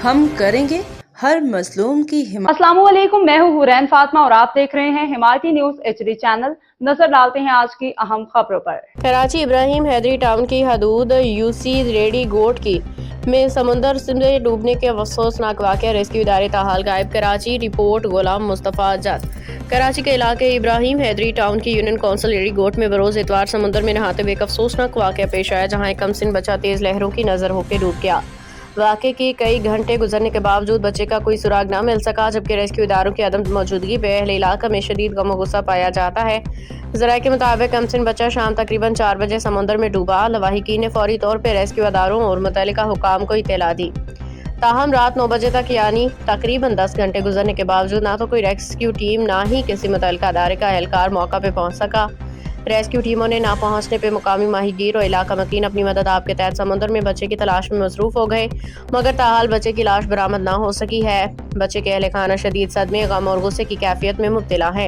हम करेंगे हर मजलूम की हिमायत। अस्सलाम वालेकुम, मैं हूँ हुरैन फातिमा और आप देख रहे हैं हिमायती न्यूज HD चैनल। नजर डालते हैं आज की अहम खबरों पर। कराची इब्राहिम हैदरी टाउन की हदूद यूसी रेडी गोट की में समुंदर से डूबने के अफसोसनाक वाक़या, रेस्क्यू इदारे ताहाल गायब। कराची रिपोर्ट गुलाम मुस्तफ़ा जस। कराची के इलाके इब्राहिम हैदरी टाउन की यूनियन काउंसिल रेडी गोट में बरोज इतवार समुंदर में नहाते हुए एक अफसोसनाक वाक़या पेश आया, जहाँ एक कमसिन बच्चा तेज लहरों की नजर होकर डूब गया। वाक़े की कई घंटे गुजरने के बावजूद बच्चे का कोई सुराग न मिल सका, जबकि रेस्क्यू इदारों की अदम मौजूदगी पे अहले इलाका में शदीद गम और गुस्सा पाया जाता है। ज़राए के मुताबिक कमसिन बच्चा शाम तकरीबन 4 बजे समुद्र में डूबा। लवाहिकीन ने फौरी तौर पर रेस्क्यू इदारों और मुतल्लिका हुकाम को इत्तला दी। ताहम रात 9 बजे तक यानी तकरीबन 10 घंटे गुजरने के बावजूद ना तो कोई रेस्क्यू टीम ना ही किसी मुतल्लिका अदारे का एहलकार मौका पे पहुंच सका। रेस्क्यू टीमों ने ना पहुंचने पे मुकामी माहीगीर और इलाका मकीन अपनी मदद आप के तहत समुद्र में बच्चे की तलाश में मसरूफ हो गए, मगर ताहाल बच्चे की लाश बरामद ना हो सकी है। बच्चे के अहले खाना शदीद सदमे, गम और गुस्से की कैफियत में मुब्तला है।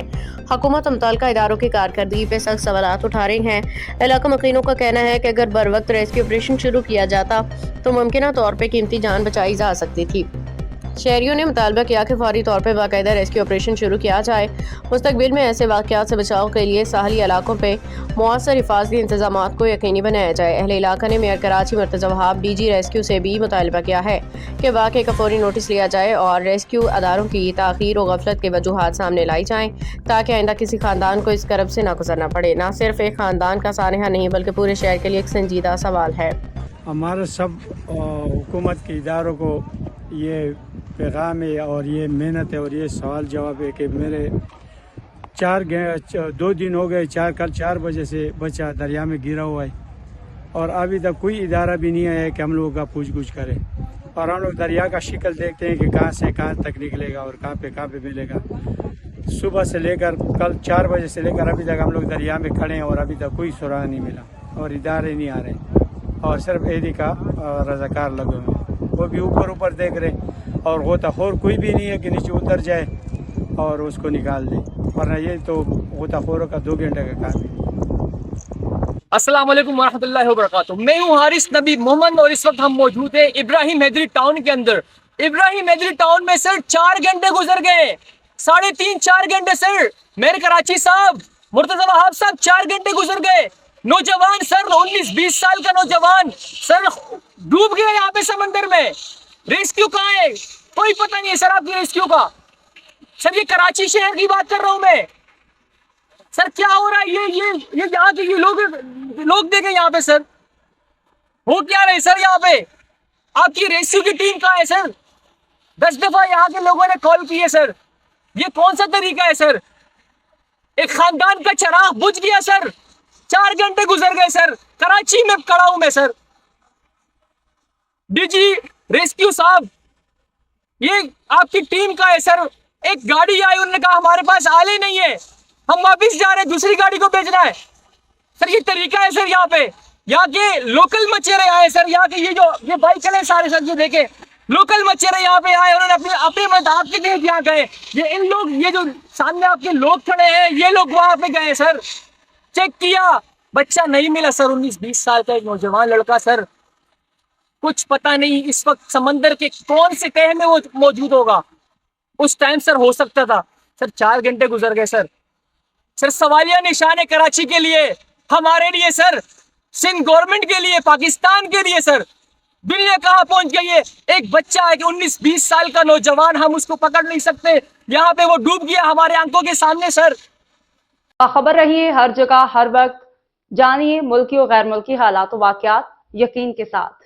हुकूमत मुतल्लिका इदारों की कारकर्दगी पे सख्त सवालात उठा रही हैं। इलाका मकीनों का कहना है कि अगर बर वक्त रेस्क्यू ऑपरेशन शुरू किया जाता तो मुमकिन तौर पर कीमती जान बचाई जा सकती थी। शहरियों ने मुतालबा किया कि फौरी तौर पर बाकायदा रेस्क्यू ऑपरेशन शुरू किया जाए। मुस्तकबिल में ऐसे वाक़यात से बचाव के लिए साहली इलाकों पर मुअस्सर हिफाजती इंतजाम को यकीनी बनाया जाए। अहले इलाका ने mayor Karachi Murtaza Wahab DG rescue से भी मुतालबा किया है कि वाक़े का फौरी नोटिस लिया जाए और रेस्क्यू अदारों की ताख़ीर और गफलत के वजूहात सामने लाई जाएँ, ताकि आइंदा किसी खानदान को इस करब से ना गुजरना पड़े। न सिर्फ एक खानदान का सानहा नहीं बल्कि पूरे शहर के लिए एक संजीदा सवाल है। हमारे सब हुकूमत के इदारों को ये पैगाम है और ये मेहनत है और ये सवाल जवाब है कि मेरे 2 दिन हो गए, कल 4 बजे से बच्चा दरिया में गिरा हुआ है और अभी तक कोई इदारा भी नहीं आया है कि हम लोगों का पूछ गुछ करे। और हम लोग दरिया का शिकल देखते हैं कि कहाँ से कहाँ तक निकलेगा और कहाँ पे मिलेगा। सुबह से लेकर कल 4 बजे से लेकर अभी तक हम लोग दरिया में खड़े हैं और अभी तक कोई सुराग नहीं मिला और इदारे नहीं आ रहे और सिर्फ एडी का रजाकार लगे हुए हैं, वो भी ऊपर देख रहे और गोताखोर कोई भी नहीं है कि नीचे उतर जाए और उसको निकाल दे, वरना ये तो गोताखोरों का 2 घंटे का काम है। अस्सलाम वालेकुम वरहमतुल्लाहि वबरकातुहू। मैं हूँ हारिस नबी मोहम्मद और इस वक्त हम मौजूद हैं इब्राहिम हैदरी टाउन के अंदर। इब्राहिम हैदरी टाउन में सर 4 घंटे गुजर गए, 3.5-4 घंटे सर। मेरे कराची साहब मुर्तज़ा वहाब साहब 4 घंटे गुजर गए। नौजवान सर 19-20 साल का नौजवान सर डूब गया यहाँ पे समंदर में। रेस्क्यू कहाँ है कोई पता नहीं है सर आपकी रेस्क्यू का। सर ये कराची शहर की बात कर रहा हूँ मैं। सर क्या हो रहा है ये यहाँ के ये लोग देखे यहाँ पे सर हो क्या रहे सर यहाँ पे। आपकी रेस्क्यू की टीम कहाँ है सर? 10 दफा यहाँ के लोगों ने कॉल की है सर। ये कौन सा तरीका है सर? एक खानदान का चिराग बुझ गया सर, 4 घंटे गुजर गए सर। कराची में खड़ा हूं मैं सर। DG रेस्क्यू साहब ये आपकी टीम का है सर। एक गाड़ी आई, उन्होंने कहा हमारे पास आले नहीं है, हम वापिस जा रहे हैं, दूसरी गाड़ी को भेजना है सर। ये तरीका है सर यहाँ पे। यहाँ के लोकल मचेरे आए सर, यहाँ के ये बाइक चले सारे सर, ये देखे लोकल मचेरे यहाँ पे आए, उन्होंने अपने मदाद के लिए यहाँ गए। ये इन लोग ये जो सामने आपके लोग खड़े हैं ये लोग वहां पे गए सर, चेक किया, बच्चा नहीं मिला सर। 19-20 साल का एक नौजवान लड़का सर, कुछ पता नहीं इस वक्त समंदर के कौन से तह में वो मौजूद होगा। उस टाइम सर हो सकता था सर। 4 घंटे गुजर गए सर। सर सवालिया निशान है कराची के लिए, हमारे लिए सर, सिंध गवर्नमेंट के लिए, पाकिस्तान के लिए सर। दुनिया कहाँ पहुंच गई है? एक बच्चा है कि 19-20 साल का नौजवान, हम उसको पकड़ नहीं सकते, यहाँ पे वो डूब गया हमारे आंखों के सामने सर। खबर रहिए हर जगह हर वक्त, जानिए मुल्की और गैर मुल्की हालात और वाकयात यकीन के साथ।